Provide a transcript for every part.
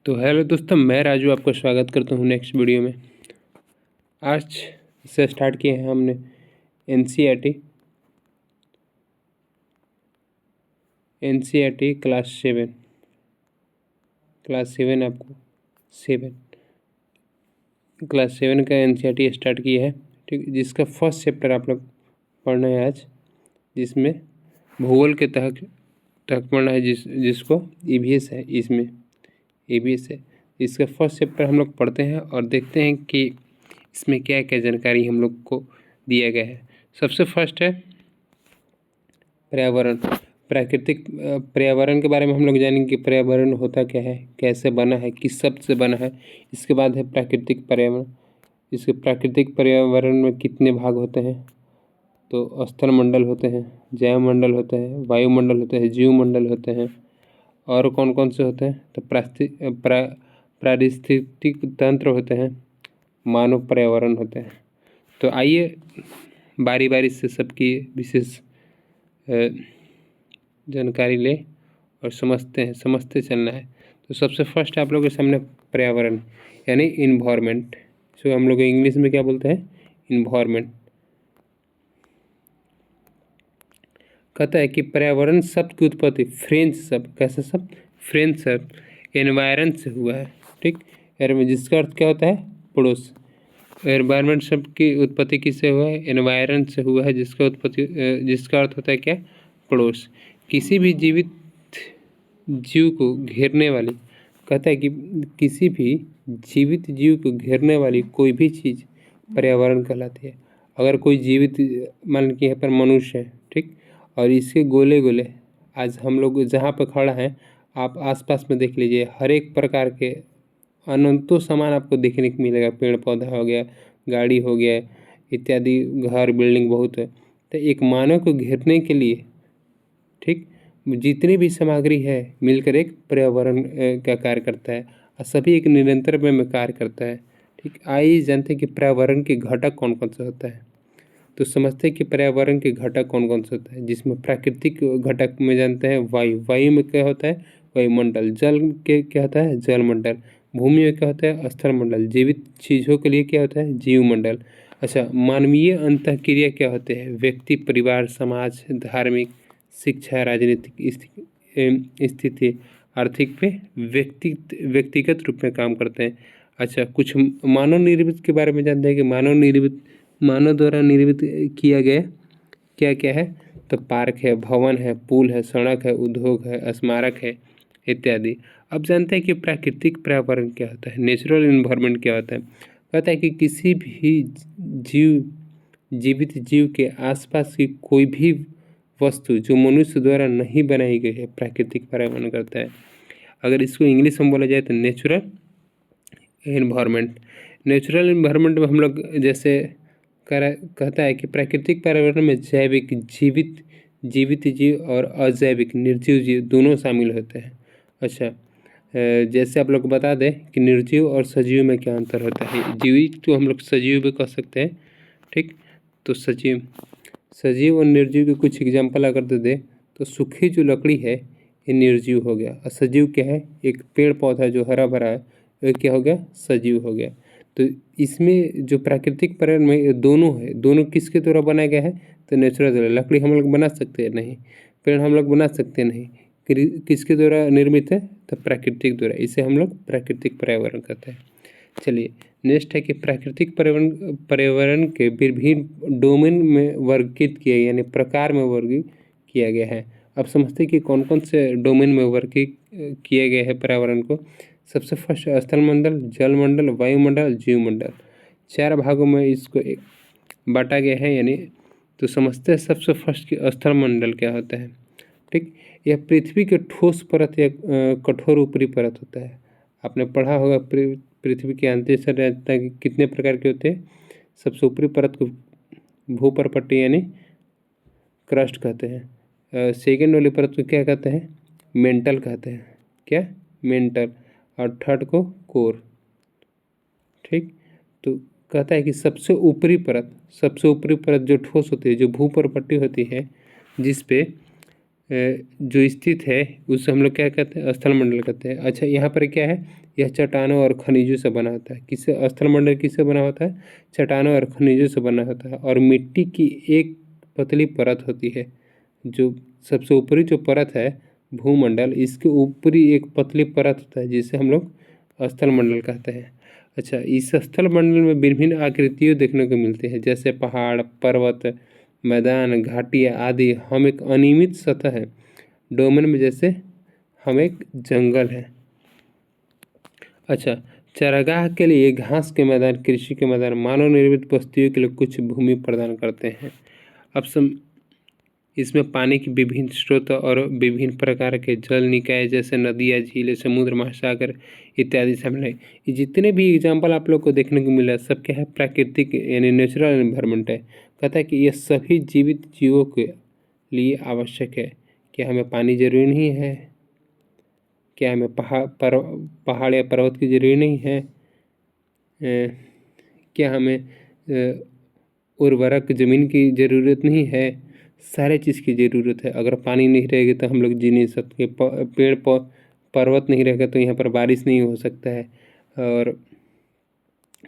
तो हेलो दोस्तों, मैं राजू आपका स्वागत करता हूँ नेक्स्ट वीडियो में। आज से स्टार्ट किए हैं हमने एनसीईआरटी क्लास सेवन आपको क्लास सेवन का एनसीईआरटी स्टार्ट किया है, ठीक। जिसका फर्स्ट चैप्टर आप लोग पढ़ना है आज, जिसमें भूगोल के तहत पढ़ना है, जिसको ईवीएस है। इसमें ईवीएस है, इसका फर्स्ट चैप्टर हम लोग पढ़ते हैं और देखते हैं कि इसमें क्या क्या जानकारी हम लोग को दिया गया है। सबसे फर्स्ट है पर्यावरण। पर्यावरण के बारे में हम लोग जानेंगे कि पर्यावरण होता क्या है, कैसे बना है, किस शब्द से बना है। इसके बाद है प्राकृतिक पर्यावरण। इसके प्राकृतिक पर्यावरण में कितने भाग होते हैं? तो स्थल मंडल होते हैं, जैव मंडल होते हैं, वायुमंडल होते हैं, जीव मंडल होते हैं, और कौन कौन से होते हैं? तो पारिस्थितिक तंत्र होते हैं, मानव पर्यावरण होते हैं। तो आइए बारी बारी से सबकी विशेष जानकारी ले और समझते चलना है। तो सबसे फर्स्ट आप लोगों के सामने पर्यावरण यानी इन्वायरमेंट, जो हम लोग इंग्लिश में क्या बोलते हैं? इन्वायरमेंट। कहता है कि पर्यावरण शब्द की उत्पत्ति फ्रेंच शब्द, कैसा शब्द? फ्रेंच शब्द एनवायरन से हुआ है, ठीक। जिसका अर्थ क्या होता है? पड़ोस। एनवायरमेंट शब्द की उत्पत्ति किससे हुआ है? एनवायरन से हुआ है, जिसका अर्थ होता है क्या? पड़ोस। किसी भी जीवित जीव को घेरने वाली, कहता है कि किसी भी जीवित जीव को घेरने वाली कोई भी चीज़ पर्यावरण कहलाती है। अगर कोई जीवित, मान लीजिए यहाँ पर मनुष्य है, ठीक, और इसके गोले गोले आज हम लोग जहाँ पर खड़ा है, आप आसपास में देख लीजिए, हर एक प्रकार के अनंतों सामान आपको देखने को मिलेगा। पेड़ पौधा हो गया, गाड़ी हो गया इत्यादि, घर बिल्डिंग बहुत है। तो एक मानव को घेरने के लिए, ठीक, जितनी भी सामग्री है मिलकर एक पर्यावरण का कार्य करता है, और सभी एक निरंतर में कार्य करता है, ठीक। आइए जानते हैं कि पर्यावरण के घटक कौन कौन से होता है। तो समझते हैं कि पर्यावरण के घटक कौन कौन से होता है, जिसमें प्राकृतिक घटक में जानते हैं वायु में क्या होता है? वायुमंडल। जल के क्या होता है? जलमंडल। भूमि में क्या होता है? स्थलमंडल। जीवित चीज़ों के लिए क्या होता है? जीवमंडल। अच्छा, मानवीय अंतःक्रिया क्या होते हैं? व्यक्ति, परिवार, समाज, धार्मिक, शिक्षा, राजनीतिक स्थिति, आर्थिक पे व्यक्तिगत रूप में काम करते हैं। अच्छा, कुछ मानव निर्मित के बारे में जानते हैं कि मानव द्वारा निर्मित किया गया क्या क्या है? तो पार्क है, भवन है, पुल है, सड़क है, उद्योग है, स्मारक है इत्यादि। अब जानते हैं कि प्राकृतिक पर्यावरण क्या होता है, नेचुरल इन्वायरमेंट क्या होता है। कहता है कि किसी भी जीवित जीव के आसपास की कोई भी वस्तु जो मनुष्य द्वारा नहीं बनाई गई है, प्राकृतिक पर्यावरण करता है। अगर इसको इंग्लिश में बोला जाए तो नेचुरल इन्वायरमेंट। नेचुरल इन्वायरमेंट में हम लोग जैसे कहता है कि प्राकृतिक पर्यावरण में जैविक जीवित जीव और अजैविक निर्जीव जीव दोनों शामिल होते हैं। अच्छा, जैसे आप लोग को बता दें कि निर्जीव और सजीव में क्या अंतर होता है। जीवित तो हम लोग सजीव भी कह सकते हैं, ठीक। तो सजीव और निर्जीव के कुछ एग्जाम्पल अगर दे दें तो सूखी जो लकड़ी है ये निर्जीव हो गया, और सजीव क्या है? एक पेड़ पौधा जो हरा भरा है, वो क्या हो गया? सजीव हो गया। तो इसमें जो प्राकृतिक पर्यावरण में ये दोनों है, दोनों किसके द्वारा बनाया गया है? तो नेचुरल द्वारा। लकड़ी हम लोग बना सकते हैं? नहीं। पेड़ हम लोग बना सकते नहीं। किसके द्वारा निर्मित है? तो प्राकृतिक द्वारा। इसे हम लोग प्राकृतिक पर्यावरण कहते हैं। चलिए, नेक्स्ट है कि प्राकृतिक पर्यावरण के विभिन्न डोमेन में वर्गीकृत किया, यानी प्रकार में वर्गीकृत किया गया है। अब समझते हैं कि कौन कौन से डोमेन में वर्गीकृत किए गए हैं पर्यावरण को। सबसे फर्स्ट स्थलमंडल, जलमंडल, वायुमंडल, जीवमंडल। 4 भागों में इसको बांटा गया है, यानी तो समझते हैं सबसे फर्स्ट की स्थलमंडल क्या होता है, ठीक। यह पृथ्वी के ठोस परत या कठोर ऊपरी परत होता है। आपने पढ़ा होगा पृथ्वी के अंतरिक्ष कितने प्रकार के होते हैं। सबसे ऊपरी परत को भूपर्पट्टी यानी क्रस्ट कहते हैं। सेकेंड वाली परत को क्या कहते हैं? मेंटल कहते हैं। क्या? मेंटल। और थर्ड को कोर, ठीक। तो कहता है कि सबसे ऊपरी परत जो ठोस होती है, जो भूपर्पट्टी होती है, जिस पे जो स्थित है उसे हम लोग क्या कहते हैं, स्थल मंडल कहते हैं। अच्छा, यहाँ पर क्या है, यह चट्टानों और खनिजों से बना होता है। किससे स्थल मंडल किससे बना होता है? चट्टानों और खनिजों से बना होता है। और मिट्टी की एक पतली परत होती है, जो सबसे ऊपरी जो परत है भूमंडल, इसके ऊपरी एक पतली परत होता है जिसे हम लोग स्थल मंडल कहते हैं। अच्छा, इस स्थल मंडल में विभिन्न आकृतियाँ देखने को मिलती है, जैसे पहाड़, पर्वत, मैदान, घाटियाँ आदि। हम एक अनियमित सतह है डोमेन में, जैसे हम एक जंगल है। अच्छा, चारागाह के लिए घास के मैदान, कृषि के मैदान, मानव निर्मित बस्तियों के लिए कुछ भूमि प्रदान करते हैं। अब इसमें पानी की विभिन्न स्रोत और विभिन्न प्रकार के जल निकाय, जैसे नदियाँ, झीलें, समुद्र, महासागर इत्यादि शामिल है। ये जितने भी एग्जाम्पल आप लोग को देखने को मिला, सब क्या है, प्राकृतिक यानी नेचुरल एनवायरनमेंट है। कहता है कि ये सभी जीवित जीवों के लिए आवश्यक है। क्या हमें पानी जरूरी नहीं है? क्या हमें पहाड़ या पर्वत की जरूरी नहीं है? क्या हमें उर्वरक ज़मीन की ज़रूरत नहीं है? सारे चीज़ की ज़रूरत है। अगर पानी नहीं रहेगी तो हम लोग जी नहीं सकते, पेड़ पर्वत नहीं रहेगा तो यहाँ पर बारिश नहीं हो सकता है, और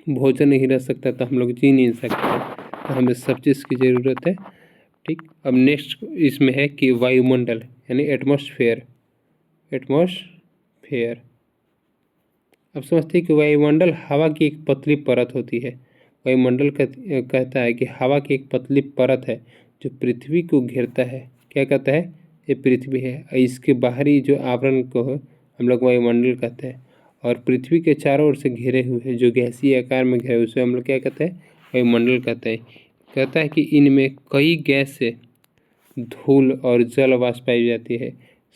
भोजन नहीं रह सकता तो हम लोग जी नहीं सकते। तो हमें सब चीज़ की ज़रूरत है। ठीक, अब नेक्स्ट इसमें है कि वायुमंडल यानी एटमॉस्फेयर। अब समझते हैं कि वायुमंडल हवा की एक पतली परत होती है। वायुमंडल कहता है कि हवा की एक पतली परत है जो पृथ्वी को घेरता है। क्या कहता है? ये पृथ्वी है, और इसके बाहरी जो आवरण को हम लोग वायुमंडल कहते हैं। और पृथ्वी के चारों ओर से घिरे हुए है, जो गैसीय आकार में घिरे, उसे हम लोग क्या कहते हैं? वायुमंडल कहते हैं। कहता है कि इनमें कई गैस से धूल और जल वाष्प पाई जाती है।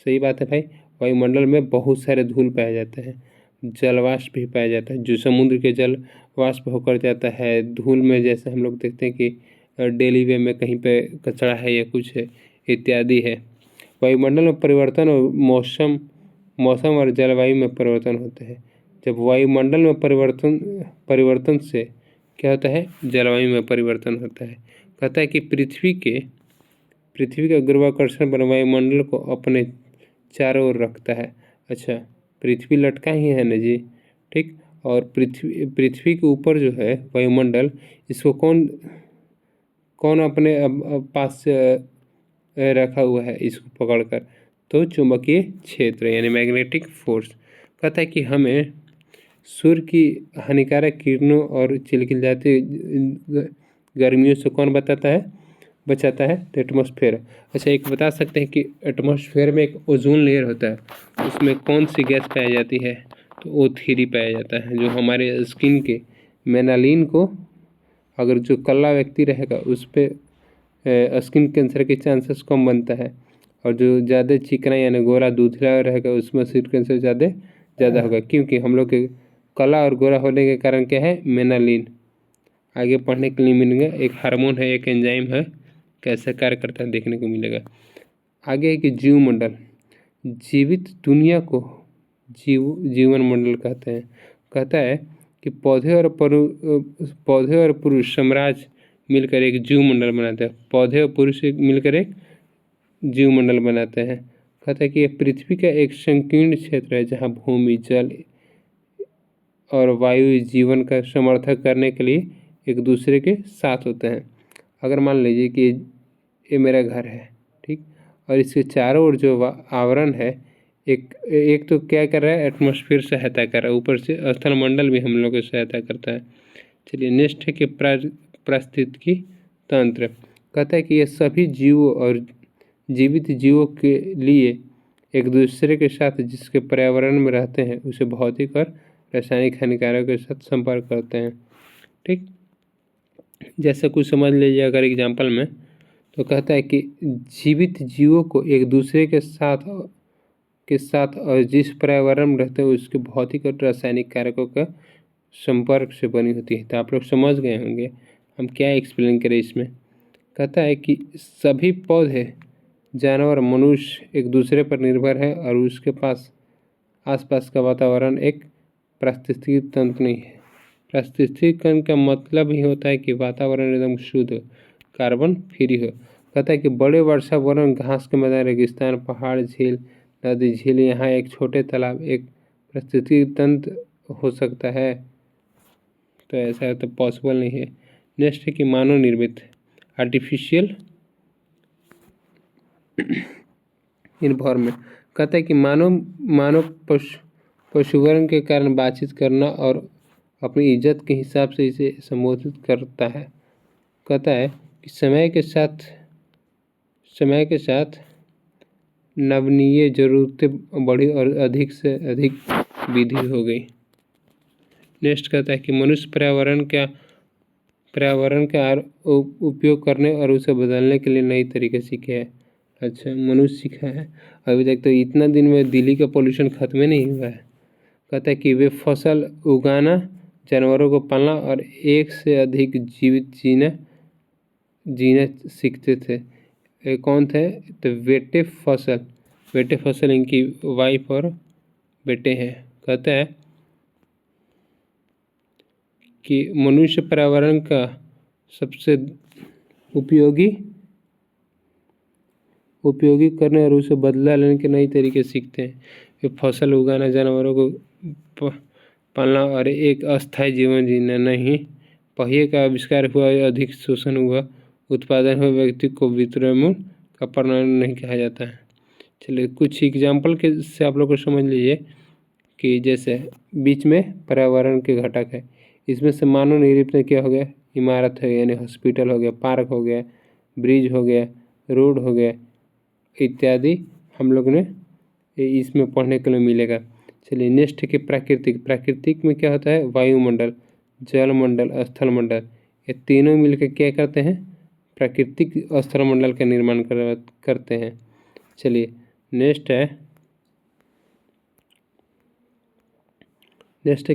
सही बात है भाई, वायुमंडल में बहुत सारे धूल पाए जाते हैं, जल वाष्प भी पाया जाता है, जो समुद्र के जल वाष्प होकर जाता है धूल में। जैसे हम लोग देखते हैं कि डेली वे में कहीं पे कचरा है या कुछ है इत्यादि है। वायुमंडल में परिवर्तन और मौसम और जलवायु में परिवर्तन होते हैं। जब वायुमंडल में परिवर्तन से क्या होता है? जलवायु में परिवर्तन होता है। कहता है कि पृथ्वी का गुरुत्वाकर्षण बल वायुमंडल को अपने चारों ओर रखता है। अच्छा, पृथ्वी लटका ही है ना जी, ठीक। और पृथ्वी के ऊपर जो है वायुमंडल, इसको कौन अपने पास से रखा हुआ है इसको पकड़कर? तो चुंबकीय क्षेत्र यानी मैग्नेटिक फोर्स। कहता है कि हमें सूर्य की हानिकारक किरणों और चिलचिलाती गर्मियों से कौन बचाता है? तो एटमॉस्फेयर। अच्छा, एक बता सकते हैं कि एटमॉस्फेयर में एक ओजोन लेयर होता है, उसमें कौन सी गैस पाई जाती है? तो O3 पाया जाता है, जो हमारे स्किन के मेलानिन को, अगर जो काला व्यक्ति रहेगा उस पर स्किन कैंसर के चांसेस कम बनता है, और जो ज़्यादा चिकना यानी गोरा दूधला रहेगा उसमें स्किन कैंसर ज़्यादा होगा, क्योंकि हम लोग के काला और गोरा होने के कारण क्या है? मेलानिन। आगे पढ़ने के लिए मिलेंगे, एक हार्मोन है, एक एंजाइम है, कैसे कार्य करता है देखने को मिलेगा। आगे है कि जीवमंडल। जीवित दुनिया को जीवन मंडल कहते हैं। कहता है कि पौधे और पुरुष साम्राज्य मिलकर एक जीवमंडल बनाते हैं। पौधे और पुरुष मिलकर एक जीवमंडल बनाते हैं। कहता है कि यह पृथ्वी का एक संकीर्ण क्षेत्र है, जहाँ भूमि, जल और वायु जीवन का समर्थन करने के लिए एक दूसरे के साथ होते हैं। अगर मान लीजिए कि ये मेरा घर है, ठीक, और इसके चारों ओर जो आवरण है, एक तो क्या कर रहा है? एटमॉस्फेयर सहायता कर रहा है, ऊपर से स्थल मंडल भी हम लोग को सहायता करता है। चलिए नेक्स्ट है कि पारिस्थितिकी तंत्र। कहता है कि ये सभी जीवों और जीवित जीवों के लिए एक दूसरे के साथ जिसके पर्यावरण में रहते हैं उसे भौतिक और रासायनिक हानिकारक के साथ संपर्क करते हैं। ठीक, जैसे कुछ समझ लीजिए अगर एग्जाम्पल में, तो कहता है कि जीवित जीवों को एक दूसरे के साथ और जिस पर्यावरण में रहते हैं उसके भौतिक और रासायनिक कारकों का संपर्क से बनी होती है। तो आप लोग समझ गए होंगे हम क्या एक्सप्लेन करें इसमें। कहता है कि सभी पौधे, जानवर, मनुष्य एक दूसरे पर निर्भर है, और उसके पास आसपास का वातावरण एक पारिस्थितिकी तंत्र नहीं है। पारिस्थितिकी तंत्र का मतलब ही होता है कि वातावरण एकदम शुद्ध, कार्बन फ्री हो। कहता है कि बड़े वर्षा वनों, घास के मैदान, रेगिस्तान, पहाड़, झील, नदी, झील, यहाँ एक छोटे तालाब एक पारिस्थितिकी तंत्र हो सकता है। तो ऐसा तो पॉसिबल नहीं है। नेक्स्ट है कि मानव निर्मित, आर्टिफिशियल इन्वायरमेंट। कहता है कि मानव पशुवर्ण के कारण बातचीत करना और अपनी इज्जत के हिसाब से इसे संबोधित करता है। कहता है कि समय के साथ नवीनीय जरूरतें बढ़ी और अधिक से अधिक विधि हो गई। नेक्स्ट कहता है कि मनुष्य पर्यावरण का उपयोग करने और उसे बदलने के लिए नई तरीके सीखे हैं। अच्छा, मनुष्य सीखा है। अभी तक तो इतना दिन में दिल्ली का पोल्यूशन खत्म ही नहीं हुआ है। कहता है कि वे फसल उगाना, जानवरों को पालना और एक से अधिक जीवित जीना सीखते थे। ये कौन थे? तो बेटे फसल इनकी वाइफ और बेटे हैं। कहता है कि मनुष्य पर्यावरण का सबसे उपयोगी करने और उसे बदला लेने के नए तरीके सीखते हैं। वे फसल उगाना, जानवरों को पालना और एक अस्थायी जीवन जीना नहीं। पहिए का आविष्कार हुआ, अधिक शोषण हुआ, उत्पादन हुआ, व्यक्ति को वितरण का परिणाम नहीं कहा जाता है। चलिए कुछ एग्जाम्पल के से आप लोग को समझ लीजिए कि जैसे बीच में पर्यावरण के घटक है, इसमें से मानव निर्मित में क्या हो गया? इमारत है, यानी हॉस्पिटल हो गया, पार्क हो गया, ब्रिज हो गया, रोड हो गया इत्यादि हम लोग ने इसमें पढ़ने के लिए मिलेगा। चलिए नेक्स्ट है कि प्राकृतिक में क्या होता है? वायुमंडल, जलमंडल, स्थलमंडल, ये तीनों मिलकर क्या करते हैं? प्राकृतिक स्थलमंडल का निर्माण करते हैं। चलिए नेक्स्ट है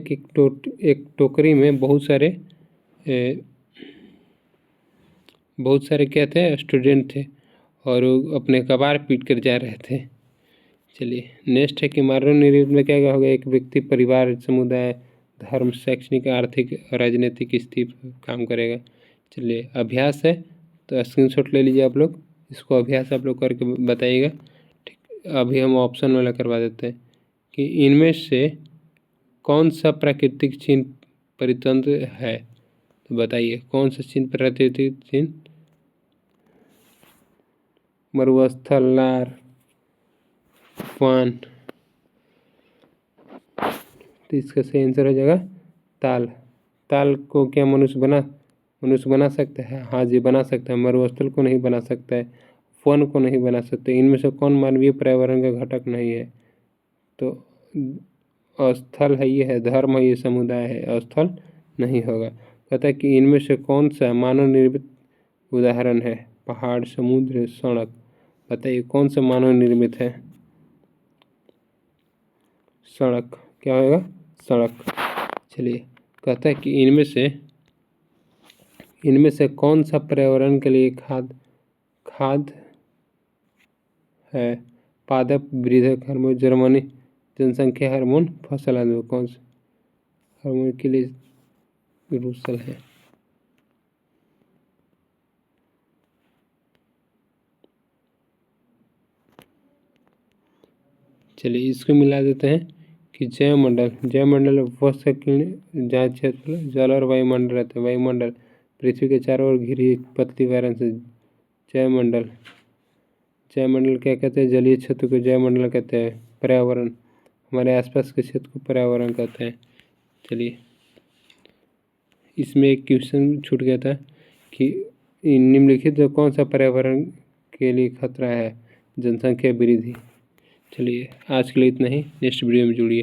कि एक टोकरी में बहुत सारे क्या थे? स्टूडेंट थे और वो अपने कबार पीट कर जा रहे थे। चलिए नेक्स्ट है कि मानव निर्मित में क्या होगा? एक व्यक्ति, परिवार, समुदाय, धर्म, शैक्षणिक, आर्थिक, राजनीतिक स्थिति काम करेगा। चलिए अभ्यास है, तो स्क्रीनशॉट ले लीजिए आप लोग, इसको अभ्यास आप लोग करके बताइएगा। ठीक, अभी हम ऑप्शन वाला करवा देते हैं कि इनमें से कौन सा प्राकृतिक चिन्ह परितंत्र है? तो बताइए कौन सा चिन्ह प्राकृतिक चिन्ह? मरुस्थल, लार, फान। तो इसका सही आंसर हो जाएगा ताल को क्या मनुष्य बना सकता है? हाँ जी, बना सकता है। मरुस्थल को नहीं बना सकता है, वन को नहीं बना सकते। इनमें से कौन मानवीय पर्यावरण का घटक नहीं है? तो स्थल है, ये है, धर्म है, ये समुदाय है, स्थल नहीं होगा। कहता है कि इनमें से कौन सा मानव निर्मित उदाहरण है? पहाड़, समुद्र, सड़क। बताइए कौन सा मानव निर्मित है? सड़क। क्या होगा? सड़क। चलिए कहता है कि इनमें से कौन सा पर्यावरण के लिए खाद है? पादप, वृद्धक हार्मोन, जर्मनी जनसंख्या हार्मोन, फसल आदि। कौन सा हार्मोन के लिए रूसल है? चलिए इसको मिला देते हैं कि जयमंडल वह संकीर्ण जहाँ क्षेत्र जल और वायुमंडल रहते हैं। वायुमंडल पृथ्वी के चारों ओर घिरी पतली वायरन से जयमंडल क्या कहते हैं? जलीय क्षेत्र को जयमंडल कहते हैं। पर्यावरण, हमारे आसपास के क्षेत्र को पर्यावरण कहते हैं। चलिए इसमें एक क्वेश्चन छूट गया था कि निम्नलिखित कौन सा पर्यावरण के लिए खतरा है? जनसंख्या वृद्धि। चलिए आज के लिए इतना ही, नेक्स्ट वीडियो में जुड़िए।